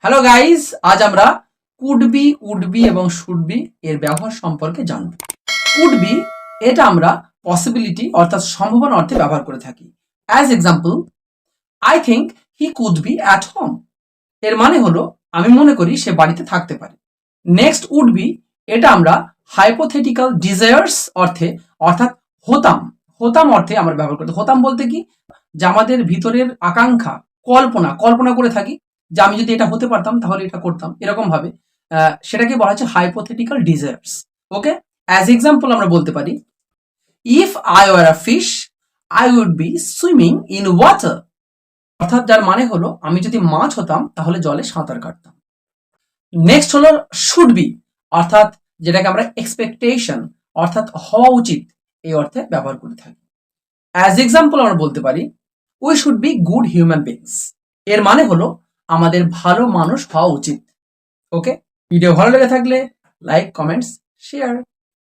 Hello guys, আজ আমরা could be, would be এবং শুড বি এর ব্যবহার সম্পর্কে জানব। কুড বি এটা আমরা পসিবিলিটি অর্থাৎ সম্ভাবনা অর্থে ব্যবহার করে থাকি। As example, I think he could be at home. এর মানে হলো আমি মনে করি সে বাড়িতে থাকতে পারে। নেক্সট উড বি, এটা আমরা হাইপোথেটিক্যাল ডিজায়ার্স অর্থে অর্থাৎ হতাম হতাম অর্থে আমরা ব্যবহার করি। হতাম বলতে কি, যে আমাদের ভিতরের আকাঙ্ক্ষা, কল্পনা কল্পনা করে থাকি যে আমি যদি এটা হতে পারতাম তাহলে এটা করতাম, এরকম ভাবে সেটাকে বলা হচ্ছে hypothetical desires. Okay, as example আমরা বলতে পারি, if I were a fish I would be swimming in water. অর্থাৎ যার মানে হলো আমি যদি মাছ হতাম তাহলে জলে সাঁতার কাটতাম। নেক্সট হলো শুড বি, অর্থাৎ যেটাকে আমরা এক্সপেকটেশন অর্থাৎ হওয়া উচিত এই অর্থে ব্যবহার করে থাকি। অ্যাজ এক্সাম্পল আমরা বলতে পারি, we should be good human beings. এর মানে হলো আমাদের ভালো মানুষ হওয়া উচিত। ওকে, ভিডিও ভালো লেগে থাকলে লাইক, কমেন্টস, শেয়ার।